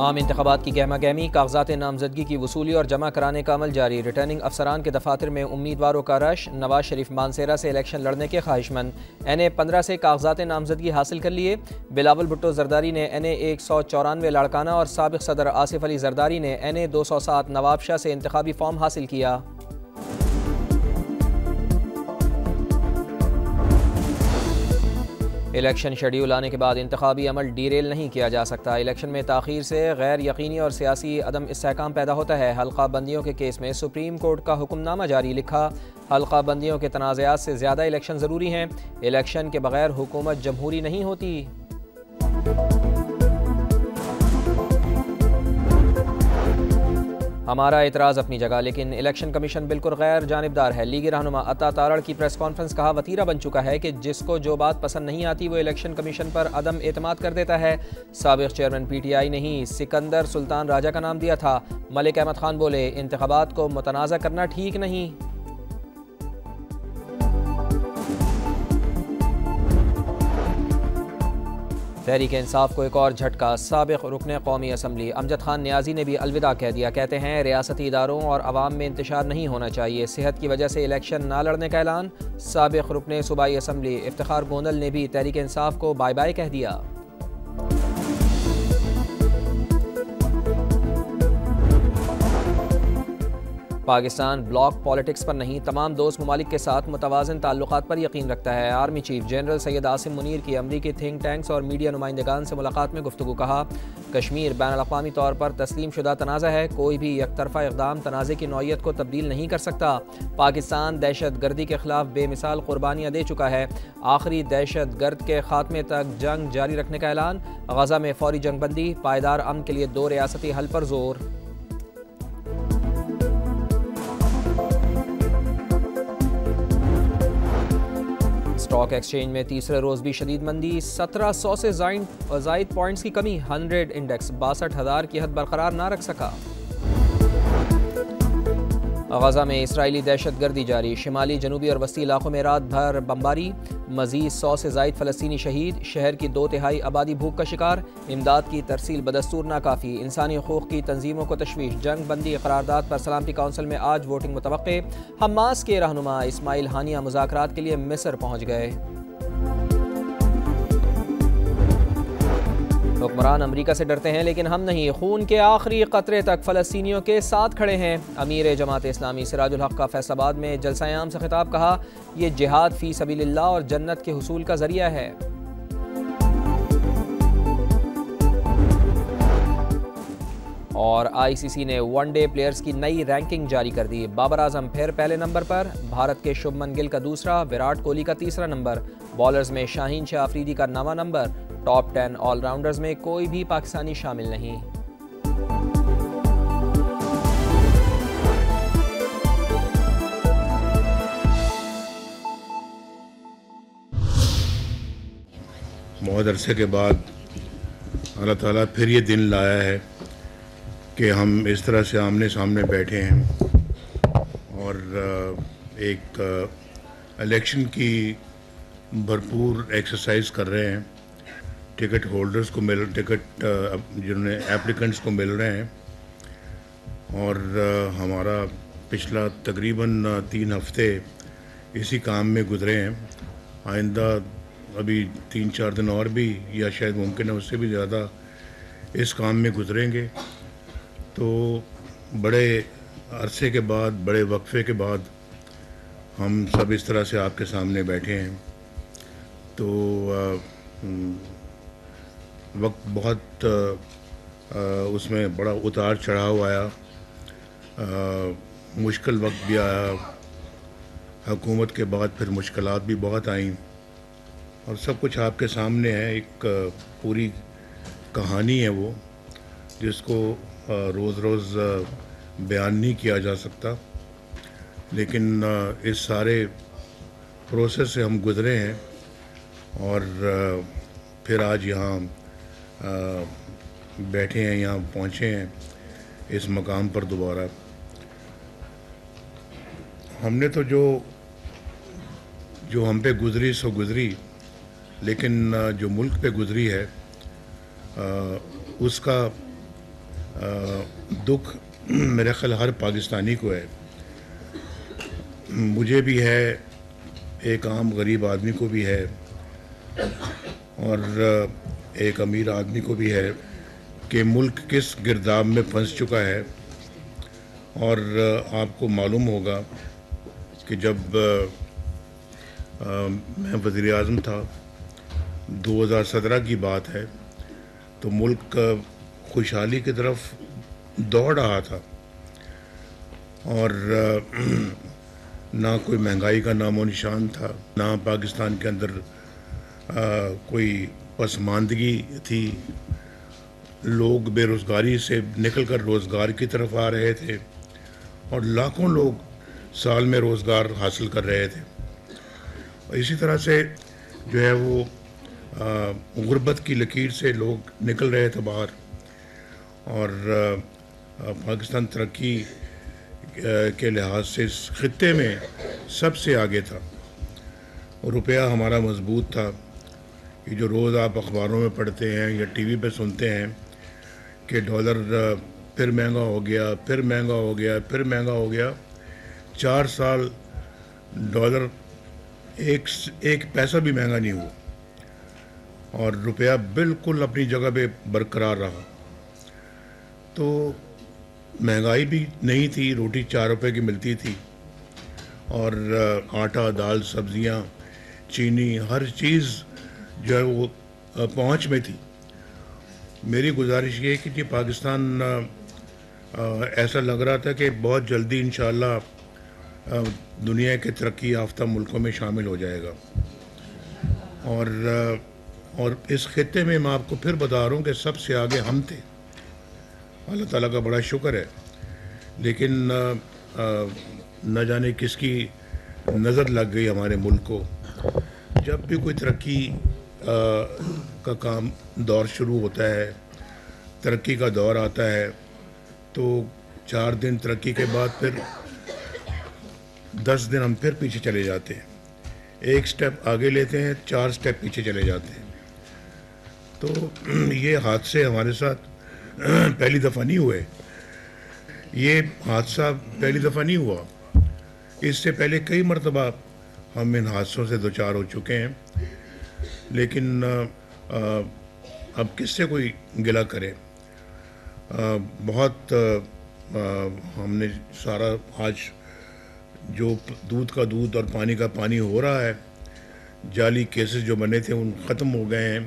عام انتخابات کی گہما گہمی، کاغذات نامزدگی کی وصولی اور جمع کرانے کا عمل جاری۔ ریٹرننگ افسران کے دفاتر میں امیدواروں کا رش۔ نواز شریف مانسیرا سے الیکشن لڑنے کے خواہشمند۔ این اے 15 سے کاغذات نامزدگی حاصل کر لیے۔ بلاول بھٹو زرداری نے این اے 194 لاڑکانہ اور سابق صدر آصف علی زرداری نے این اے 207 نواب شاہ سے انتخابی فارم حاصل کیا۔ الیکشن شیڈیول آنے کے بعد انتخابی عمل ڈیریل نہیں کیا جا سکتا۔ الیکشن میں تاخیر سے غیر یقینی اور سیاسی عدم استحکام پیدا ہوتا ہے۔ حلقہ بندیوں کے کیس میں سپریم کورٹ کا حکم نامہ جاری۔ لکھا، حلقہ بندیوں کے تنازعات سے زیادہ الیکشن ضروری ہیں۔ الیکشن کے بغیر حکومت جمہوری نہیں ہوتی۔ ہمارا اعتراض اپنی جگہ، لیکن الیکشن کمیشن بالکل غیر جانبدار ہے۔ لیگی رہنما عطا تارڑ کی پریس کانفرنس۔ کہا، وتیرہ بن چکا ہے کہ جس کو جو بات پسند نہیں آتی وہ الیکشن کمیشن پر عدم اعتماد کر دیتا ہے۔ سابق چیئرمین پی ٹی آئی نے ہی سکندر سلطان راجہ کا نام دیا تھا۔ ملک احمد خان بولے، انتخابات کو متنازع کرنا ٹھیک نہیں۔ تحریک انصاف کو ایک اور جھٹکا۔ سابق رکن قومی اسمبلی امجد خان نیازی نے بھی الوداع کہہ دیا۔ کہتے ہیں، ریاستی اداروں اور عوام میں انتشار نہیں ہونا چاہیے۔ صحت کی وجہ سے الیکشن نہ لڑنے کا اعلان۔ سابق رکن صوبائی اسمبلی افتخار گوندل نے بھی تحریک انصاف کو بائے بائے کہہ دیا۔ پاکستان بلاک پالیٹکس پر نہیں، تمام دوست ممالک کے ساتھ متوازن تعلقات پر یقین رکھتا ہے۔ Army chief general Syed Asim Munir کی امریکی تھنک ٹینکس اور میڈیا نمائندگان سے ملاقات میں گفتگو۔ کہا، کشمیر بین الاقوامی طور پر تسلیم شدہ تنازع ہے۔ کوئی بھی یک طرفہ اقدام تنازع کی نوعیت کو تبدیل نہیں کر سکتا۔ پاکستان دہشت گردی کے خلاف بے مثال قربانیاں دے چکا ہے۔ آخری دہشت گرد کے خاتمے تک جنگ جاری رکھنے کا اعلان۔ غزہ میں فوری جنگ بندی، پائیدار امن کے لیے 2 ریاستی حل پر زور۔ اسٹاک ایکسچینج میں تیسرے روز بھی شدید مندی۔ 1700 سے زائد پوائنٹس کی کمی۔ 100 انڈیکس 62,000 کی حد برقرار نہ رکھ سکا۔ غزہ میں اسرائیلی دہشت گردی جاری۔ شمالی، جنوبی اور وسطی علاقوں میں رات بھر بمباری۔ مزید 100 سے زائد فلسطینی شہید۔ شہر کی 2/3 آبادی بھوک کا شکار۔ امداد کی ترسیل بدستور ناکافی۔ انسانی حقوق کی تنظیموں کو تشویش۔ جنگ بندی قرارداد پر سلامتی کونسل میں آج ووٹنگ متوقع۔ حماس کے رہنما اسماعیل ہانیہ مذاکرات کے لیے مصر پہنچ گئے۔ حکمران امریکہ سے ڈرتے ہیں لیکن ہم نہیں، خون کے آخری قطرے تک فلسطینیوں کے ساتھ کھڑے ہیں۔ امیر جماعت اسلامی سراج الحق کا فیصل آباد میں جلسہ عام سے خطاب۔ کہا، یہ جہاد فی سبیل اللہ اور جنت کے حصول کا ذریعہ ہے۔ اور آئی سی سی نے ون ڈے پلیئرز کی نئی رینکنگ جاری کر دی۔ بابر اعظم پھر پہلے نمبر پر، بھارت کے شبھمن گل کا دوسرا، وراٹ کوہلی کا تیسرا نمبر۔ بالرز میں شاہین شاہ آفریدی کا 9واں نمبر۔ ٹاپ 10 آل راؤنڈرز میں کوئی بھی پاکستانی شامل نہیں۔ بہت عرصے کے بعد اللہ تعالیٰ پھر یہ دن لایا ہے کہ ہم اس طرح سے آمنے سامنے بیٹھے ہیں اور ایک الیکشن کی بھرپور ایکسرسائز کر رہے ہیں۔ ٹکٹ ہولڈرز کو ٹکٹ جنہوں نے ایپلیکنٹس کو مل رہے ہیں، اور ہمارا پچھلا تقریباً 3 ہفتے اسی کام میں گزرے ہیں۔ آئندہ ابھی 3-4 دن اور بھی، یا شاید ممکن ہے اس سے بھی زیادہ، اس کام میں گزریں گے۔ تو بڑے عرصے کے بعد، بڑے وقفے کے بعد ہم سب اس طرح سے آپ کے سامنے بیٹھے ہیں۔ تو وقت بہت اس میں بڑا اتار چڑھاؤ آیا، مشکل وقت بھی آیا، حکومت کے بعد پھر مشکلات بھی بہت آئیں، اور سب کچھ آپ کے سامنے ہے۔ ایک پوری کہانی ہے وہ، جس کو روز روز بیان نہیں کیا جا سکتا، لیکن اس سارے پروسیس سے ہم گزرے ہیں، اور پھر آج یہاں بیٹھے ہیں، یہاں پہنچے ہیں اس مقام پر دوبارہ۔ ہم نے تو جو ہم پہ گزری سو گزری، لیکن جو ملک پہ گزری ہے اس کا دکھ میرے خیال ہر پاکستانی کو ہے، مجھے بھی ہے، ایک عام غریب آدمی کو بھی ہے، اور ایک امیر آدمی کو بھی ہے کہ ملک کس گرداب میں پھنس چکا ہے۔ اور آپ کو معلوم ہوگا کہ جب میں وزیر اعظم تھا، 2017 کی بات ہے، تو ملک خوشحالی کی طرف دوڑ رہا تھا، اور نہ کوئی مہنگائی کا نام و نشان تھا، نہ پاکستان کے اندر کوئی پسماندگی تھی، لوگ بے روزگاری سے نکل کر روزگار کی طرف آ رہے تھے، اور لاکھوں لوگ سال میں روزگار حاصل کر رہے تھے۔ اور اسی طرح سے جو ہے وہ غربت کی لکیر سے لوگ نکل رہے تھے باہر، اور پاکستان ترقی کے لحاظ سے اس خطے میں سب سے آگے تھا، اور روپیہ ہمارا مضبوط تھا۔ یہ جو روز آپ اخباروں میں پڑھتے ہیں یا ٹی وی پہ سنتے ہیں کہ ڈالر پھر مہنگا ہو گیا، پھر مہنگا ہو گیا، پھر مہنگا ہو گیا، 4 سال ڈالر ایک پیسہ بھی مہنگا نہیں ہوا، اور روپیہ بالکل اپنی جگہ پہ برقرار رہا۔ تو مہنگائی بھی نہیں تھی، روٹی 4 روپے کی ملتی تھی، اور آٹا، دال، سبزیاں، چینی، ہر چیز جو ہے وہ پہنچ میں تھی۔ میری گزارش یہ ہے کہ یہ پاکستان ایسا لگ رہا تھا کہ بہت جلدی انشاءاللہ دنیا کے ترقی یافتہ ملکوں میں شامل ہو جائے گا، اور اس خطے میں میں آپ کو پھر بتا رہا ہوں کہ سب سے آگے ہم تھے۔ اللہ تعالیٰ کا بڑا شکر ہے، لیکن نہ جانے کس کی نظر لگ گئی ہمارے ملک کو۔ جب بھی کوئی ترقی کا کام دور شروع ہوتا ہے، ترقی کا دور آتا ہے، تو 4 دن ترقی کے بعد پھر 10 دن ہم پھر پیچھے چلے جاتے ہیں، ایک سٹیپ آگے لیتے ہیں، 4 سٹیپ پیچھے چلے جاتے ہیں۔ تو یہ حادثے ہمارے ساتھ پہلی دفعہ نہیں ہوئے، یہ حادثہ پہلی دفعہ نہیں ہوا، اس سے پہلے کئی مرتبہ ہم ان حادثوں سے دوچار ہو چکے ہیں، لیکن اب کس سے کوئی گلہ کرے۔ بہت ہم نے سارا آج جو دودھ کا دودھ اور پانی کا پانی ہو رہا ہے، جعلی کیسز جو بنے تھے ان ختم ہو گئے ہیں،